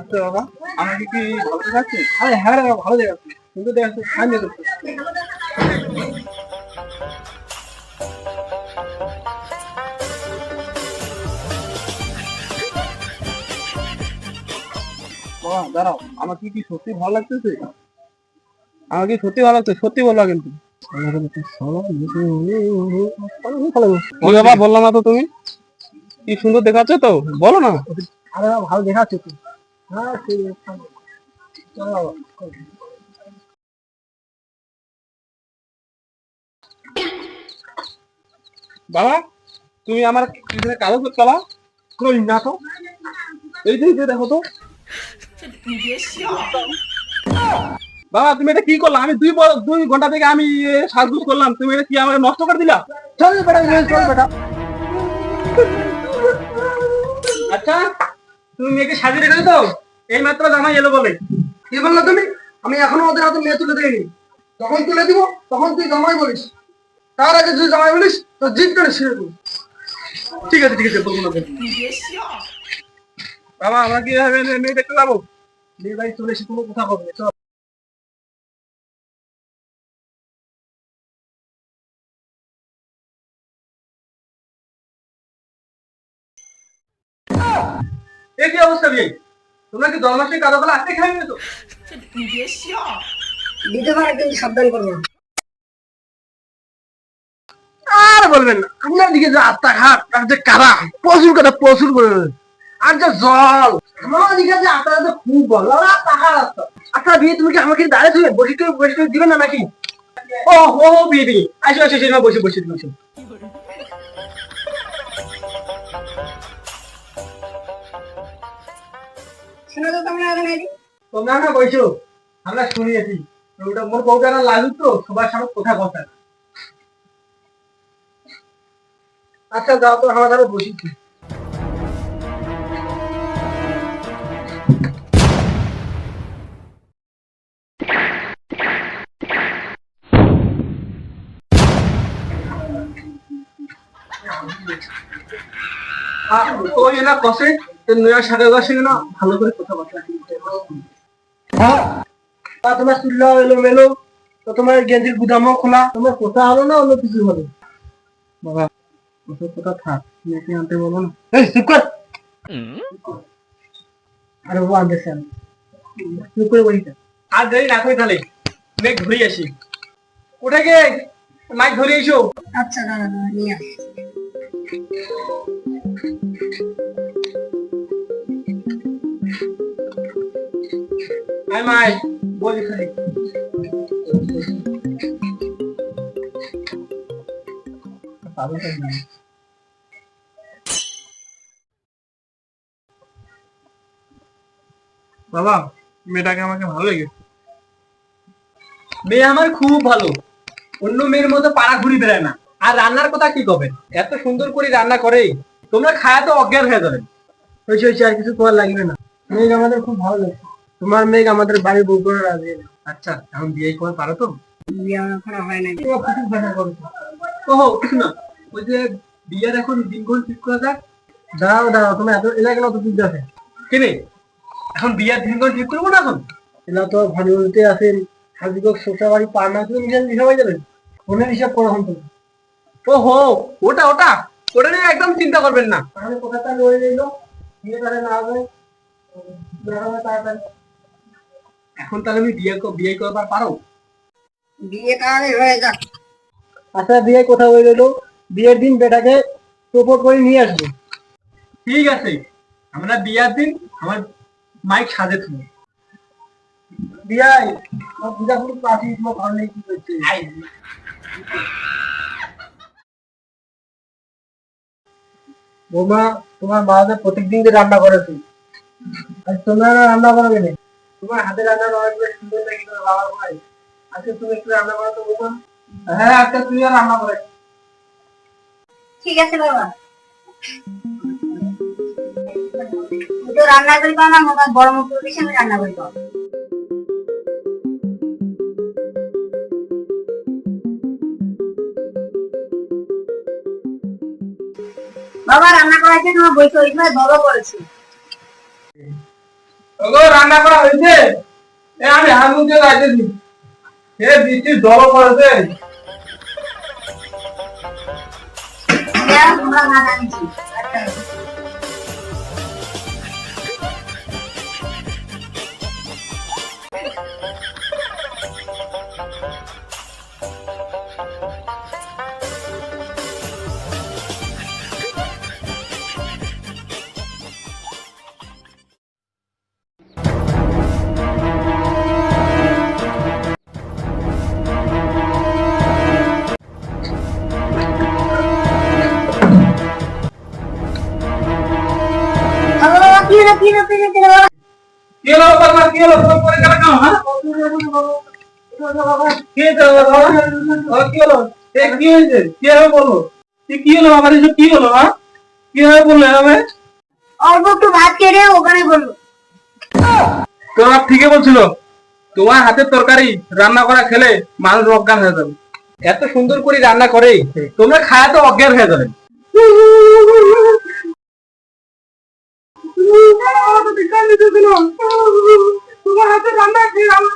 দেখাচ্ছে বাবা? আমাকে কি ভালো দেখাচ্ছে? আরে হ্যাঁ রে বাবা, ভালো দেখাচ্ছে, কিন্তু দেখাচ্ছে খান দেখাচ্ছে। বাবা দাঁড়াও, আমাকে কি সত্যি ভালো লাগতেছে? আমাকে সত্যি ভালো লাগছে, সত্যি বলবা কিন্তু। কি বাবা বললো না তো তুমি? কি সুন্দর দেখাচ্ছে তো, বলো না। আরে বাবা, ভালো দেখাচ্ছে তো। হ্যাঁ ঠিক আছে, চলো বাবা। বাবা তুমি আমার পিছনে কালো কালা কই না তো, এই যে দেখো তো। বাবা তুমি এটা কি করলা? আমি 2 ঘন্টা থেকে আমি সাজগুজ করলাম, তুমি এটা কি আমাকে নষ্ট করে দিলা? চল বেটা, চল বেটা। আচ্ছা তুমি মেয়েকে সাজিয়ে রেখেছো তো? এই মাত্র জামাই এলো বলে। কি বললো তুমি? আমি এখনো ওদের হাতে মেয়ে তুলে দেইনি। যখন তুলে দিব তখন তুই জামাই বলিস, তার আগে তুই জামাই বলিস তো জিদ করে ছিঁড়ে দেবো। ঠিক আছে ঠিক আছে, বলবো না। বাবা আমরা কি মেয়ে দেখতে যাবো? মেয়ে বাড়ি চলে এসে কোনো কথা বলবে, চল। এ কি অবস্থা বিয়ে? তোমরা কি জন্মাষ্টমী কাদা ফেলা আজকে খাই নিয়েছো? দিতে পারে কিন্তু সাবধান করবো। আর বলবেন না, আপনার দিকে যে রাস্তাঘাট আর যে কাদা, প্রচুর কাদা, প্রচুর পরিমাণে। আর যে জল, আমার দিকে যে আপনারা খুব বল টাকা রাস্তা। আচ্ছা বিয়ে তুমি কি আমাকে দাঁড়িয়ে শুনে বসে দিবেন না নাকি? ও হো হো বিয়ে বিয়ে, আসো আসো সেটা বসে বসে বসে। শোনো তো তোমরা এখানে তোমরা না বসো, আমরা শুনিয়েছি। ওটা মোর বউটা না লাজুক তো, সবার সামনে কথা কথা। আচ্ছা যাও তো, আমার ধারে বসেছি। ওই না কষে নয়া সাড়ে দশে না ভালো করে কথাবার্তা। হ্যাঁ তা তোমার চুল্লা এলো মেলো, তো তোমার গেঞ্জির গুদামও খোলা, তোমার কোথা হলো না অন্য কিছু হলো? বাবা ওসব কথা থাক, মেয়েকে আনতে বলো না। এই চুপ কর। আরে বাবা আনতেছে আমি, চুপ করে বলি। আর দেরি না করি তাহলে মেঘ ধরে আসি। উঠে গে মাইক ধরে এসো। আচ্ছা দাদা নিয়ে আসি। আয় মাই বলি খালি। বাবা মেয়েটাকে আমাকে ভালো লেগেছে। মেয়ে আমার খুব ভালো, অন্য মেয়ের মতো পাড়া ঘুরি বেড়ায় না। আর রান্নার কথা কি করবেন, এত সুন্দর করে রান্না করে তোমরা খায়া তো অজ্ঞান হয়ে যাবেন। হয়েছে হয়েছে, আর কিছু করার লাগবে না। মেঘ আমাদের খুব ভালো লাগছে, তোমার মেঘ আমাদের বাড়ির বউ করে রাজি। আচ্ছা এখন বিয়ে করে পারো তো? বিয়ে করা হয় নাই। ওহো কিছু না, ওই যে বিয়ের এখন দিনক্ষণ ঠিক করা যাক। দাঁড়াও দাঁড়াও, তুমি এত এলাকা অত বুঝতে আছে কেনে? এখন বিয়ের দিনক্ষণ ঠিক করবো না এখন? এলা তো ভানুতে আছেন, হাজিগো শ্বশুর বাড়ি পার না করে নিজের হিসাব হয়ে যাবেন। ফোনের হিসাব করো হন তুমি। ওহো ওটা ওটা ওটা নিয়ে একদম চিন্তা করবেন না। তাহলে কোথাটা লয়ে নিল বিয়ে করে না হবে, না হবে তাড়াতাড়ি। এখন তাহলে আমি বিয়ে করবার পারো? বিয়ে তাহলে হয়ে যাক। আচ্ছা বিয়ে কোথা হয়ে রইলো, বিয়ের দিন বেটাকে প্রপোজ করে নিয়ে আসবো। ঠিক আছে, আমরা বিয়ের দিন আমার মাইক সাজে তুমি বিয়াই পূজা পুরো পাশি তোমার ঘর নেই কি করছে। বৌমা তোমার মা যে প্রত্যেকদিন যে রান্না করেছে, আর তোমরা রান্না করবে না? তোমার হাতে রান্না অনেক বেশ সুন্দর লাগে তোমার বাবার ভাই। আজকে তুমি একটু রান্না করো তো বৌমা। হ্যাঁ আজকে তুই রান্না করে। ঠিক আছে বাবা, তুই তো রান্না করি পাও না, আমার বড় মুখ দিস আমি রান্না করি পাও। বাবা রান্না করাইছে, তোমার বই তো ওই সময় বাবা করেছে। ওগো রান্না করা হয়েছে? আমি হাত মুখে যাইতেছি। বৃষ্টির জল পড়েছে। আমরা ভাত আনছি। আচ্ছা। বাবা, কি হলো? কি হলো বাবা? কি হলো ফোন করে কেন হ্যাঁ? কি হয়েছে বাবা? কি হলো? কি হয়েছে? কি হবে বলো? কি হলো বাবা? এসব কি হলো? হ্যাঁ, কি হবে বললে হবে? অল্প একটু ভাত খেয়ে ওখানে বললো। তোমার ঠিকই বলছিল, তোমার হাতের তরকারি রান্না করা খেলে মানুষ অজ্ঞান হয়ে যাবে। এত সুন্দর করে রান্না করে তোমরা খায় তো অজ্ঞান হয়ে যাবে। তোমার হাতে রান্না খেয়ে রান্না